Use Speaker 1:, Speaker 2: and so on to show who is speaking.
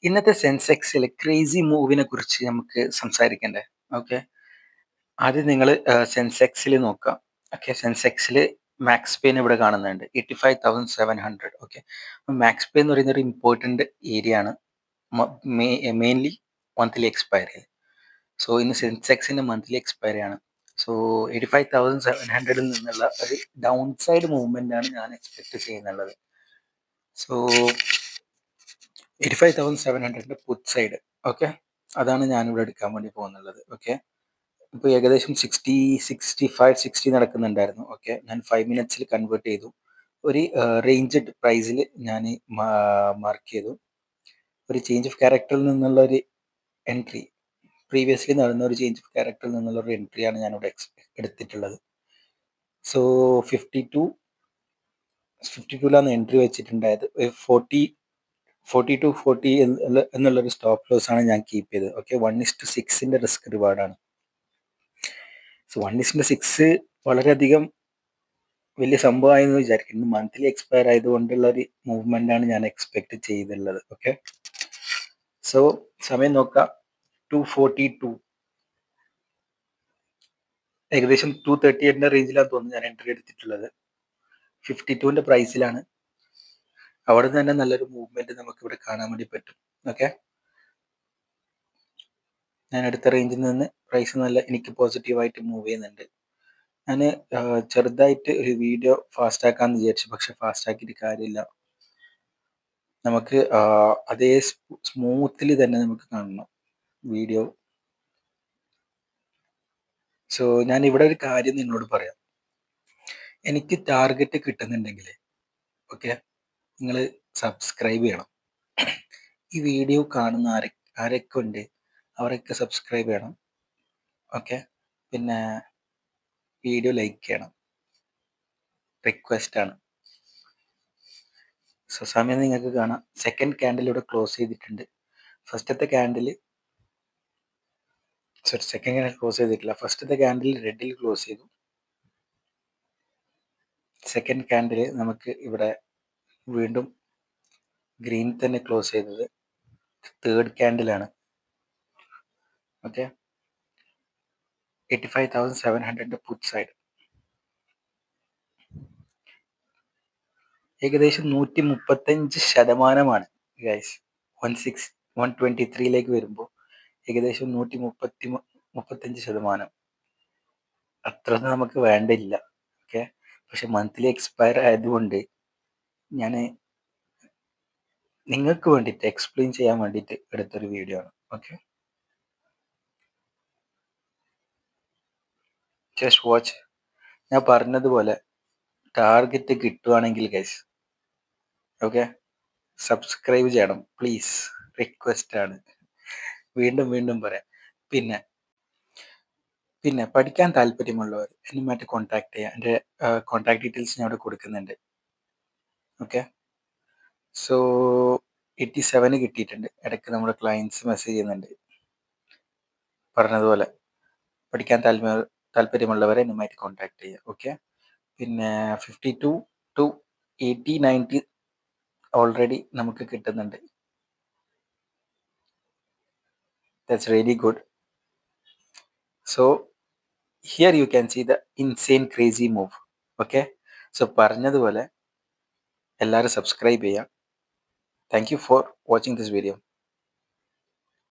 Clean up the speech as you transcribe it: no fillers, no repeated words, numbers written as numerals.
Speaker 1: ഇന്നത്തെ സെൻസെക്സിൽ ക്രേസി മൂവിനെ കുറിച്ച് നമുക്ക് സംസാരിക്കണ്ടേ? ഓക്കെ. ആദ്യം നിങ്ങൾ സെൻസെക്സിൽ നോക്കുക. ഓക്കെ, സെൻസെക്സിൽ മാക്സ് പെയിൻ ഇവിടെ കാണുന്നുണ്ട് 85,700. ഓക്കെ, മാക്സ് പെയിൻ എന്ന് പറയുന്ന ഒരു ഇമ്പോർട്ടൻ്റ് ഏരിയ ആണ്, മെയിൻലി മന്ത്ലി എക്സ്പയറി. സോ ഇന്ന് സെൻസെക്സിൻ്റെ മന്ത്ലി എക്സ്പയറി ആണ്. സോ 85,700 നിന്നുള്ള ഒരു ഡൗൺ സൈഡ് മൂവ്മെൻ്റ് ആണ് ഞാൻ എക്സ്പെക്ട് ചെയ്യുന്നുള്ളത്. So 85,700 put side. ഓക്കെ, അതാണ് ഞാനിവിടെ എടുക്കാൻ വേണ്ടി പോകുന്നുള്ളത്. ഓക്കെ, ഇപ്പോൾ ഏകദേശം 65 60 നടക്കുന്നുണ്ടായിരുന്നു. ഓക്കെ, ഞാൻ 5 മിനിറ്റ്സിൽ കൺവേർട്ട് ചെയ്തു. ഒരു റേഞ്ച്ഡ് പ്രൈസിൽ ഞാൻ മാർക്ക് ചെയ്തു. ഒരു ചേഞ്ച് ഓഫ് ക്യാരക്ടറിൽ നിന്നുള്ള ഒരു എൻട്രി, പ്രീവിയസ്ലി നടന്ന ഒരു ചേഞ്ച് ഓഫ് ക്യാരക്ടറിൽ നിന്നുള്ള ഒരു എൻട്രിയാണ് ഞാനിവിടെ എടുത്തിട്ടുള്ളത്. So 52ലാണ് entry വെച്ചിട്ടുണ്ടായത്. 40 എന്നുള്ളൊരു സ്റ്റോപ്പ് ലോസ് ആണ് ഞാൻ കീപ്പ് ചെയ്തത്. Okay, 1:6 risk റിവാർഡാണ്. സോ 1:6 വളരെയധികം വലിയ സംഭവമായെന്ന് വിചാരിക്കുന്നു. മന്ത്ലി എക്സ്പയർ ആയതുകൊണ്ടുള്ള ഒരു മൂവ്മെന്റ് ആണ് ഞാൻ എക്സ്പെക്ട് ചെയ്തിട്ടുള്ളത്. ഓക്കെ, സോ സമയം നോക്കാം. 2:42, ഏകദേശം 2:38 റേഞ്ചിലാണ് തോന്നുന്നു ഞാൻ എൻട്രി എടുത്തിട്ടുള്ളത്. 52ന്റെ പ്രൈസിലാണ്. അവിടെ നിന്ന് തന്നെ നല്ലൊരു മൂവ്മെന്റ് നമുക്ക് ഇവിടെ കാണാൻ വേണ്ടി പറ്റും. ഓക്കെ, ഞാൻ അടുത്ത റേഞ്ചിൽ നിന്ന് പ്രൈസ് നല്ല എനിക്ക് പോസിറ്റീവായിട്ട് മൂവ് ചെയ്യുന്നുണ്ട്. ഞാൻ ചെറുതായിട്ട് ഒരു വീഡിയോ ഫാസ്റ്റ് ആക്കാമെന്ന് വിചാരിച്ചു, പക്ഷെ ഫാസ്റ്റ് ആക്കിയിട്ട് കാര്യമില്ല. നമുക്ക് അതേ സ്മൂത്തിൽ തന്നെ നമുക്ക് കാണണം വീഡിയോ. സോ ഞാൻ ഇവിടെ ഒരു കാര്യം നിങ്ങളോട് പറയാം. എനിക്ക് ടാർഗറ്റ് കിട്ടുന്നുണ്ടെങ്കിൽ ഓക്കെ, നിങ്ങൾ സബ്സ്ക്രൈബ് ചെയ്യണം. ഈ വീഡിയോ കാണുന്ന ആരൊക്കെ ഉണ്ട് അവരൊക്കെ സബ്സ്ക്രൈബ് ചെയ്യണം. ഓക്കെ, പിന്നെ വീഡിയോ ലൈക്ക് ചെയ്യണം, റിക്വസ്റ്റ് ആണ്. സോ സമയം നിങ്ങൾക്ക് കാണാം. സെക്കൻഡ് ക്യാൻഡിൽ ഇവിടെ ക്ലോസ് ചെയ്തിട്ടുണ്ട്. ഫസ്റ്റത്തെ ക്യാൻഡിൽ സെക്കൻഡ് ക്യാൻഡിൽ ക്ലോസ് ചെയ്തിട്ടില്ല. ഫസ്റ്റത്തെ ക്യാൻഡിൽ റെഡിൽ ക്ലോസ് ചെയ്തു. സെക്കൻഡ് ക്യാൻഡിൽ നമുക്ക് ഇവിടെ വീണ്ടും ഗ്രീൻ തന്നെ ക്ലോസ് ചെയ്തത്. തേർഡ് ക്യാൻഡിലാണ്. Okay, 85,700 put side. ഏകദേശം 135% ഗൈസ്. 123 വരുമ്പോൾ ഏകദേശം 135%. അത്രയൊന്നും നമുക്ക് വേണ്ടില്ല. ഓക്കെ, പക്ഷെ മന്ത്ലി എക്സ്പയർ ആയതുകൊണ്ട് ഞാൻ നിങ്ങൾക്ക് വേണ്ടിയിട്ട് എക്സ്പ്ലെയിൻ ചെയ്യാൻ വേണ്ടിയിട്ട് എടുത്തൊരു വീഡിയോ ആണ്. Okay, just watch. ഞാൻ പറഞ്ഞതുപോലെ ടാർഗറ്റ് കിട്ടുവാണെങ്കിൽ ഗൈസ് ഓക്കെ, സബ്സ്ക്രൈബ് ചെയ്യണം പ്ലീസ്, റിക്വസ്റ്റ് ആണ്. വീണ്ടും വീണ്ടും പറയാം. പിന്നെ പിന്നെ പഠിക്കാൻ താല്പര്യമുള്ളവർ എന്നുമായിട്ട് കോൺടാക്ട് ചെയ്യാം. എൻ്റെ കോൺടാക്ട് ഡീറ്റെയിൽസ് ഞാൻ അവിടെ കൊടുക്കുന്നുണ്ട്. ഓക്കെ, സോ 87 കിട്ടിയിട്ടുണ്ട്. ഇടയ്ക്ക് നമ്മുടെ ക്ലയൻസ് മെസ്സേജ് ചെയ്യുന്നുണ്ട്. പറഞ്ഞതുപോലെ പഠിക്കാൻ താല്പര്യമുള്ളവരെ എന്നുമായിട്ട് കോൺടാക്ട് ചെയ്യുക. ഓക്കെ, പിന്നെ 52 to 80 90 ഓൾറെഡി നമുക്ക് കിട്ടുന്നുണ്ട്. That's really good. So here you can see the insane crazy move. Okay, so പറഞ്ഞതുപോലെ എല്ലാവരും സബ്സ്ക്രൈബ് ചെയ്യാം. Thank you for watching this video.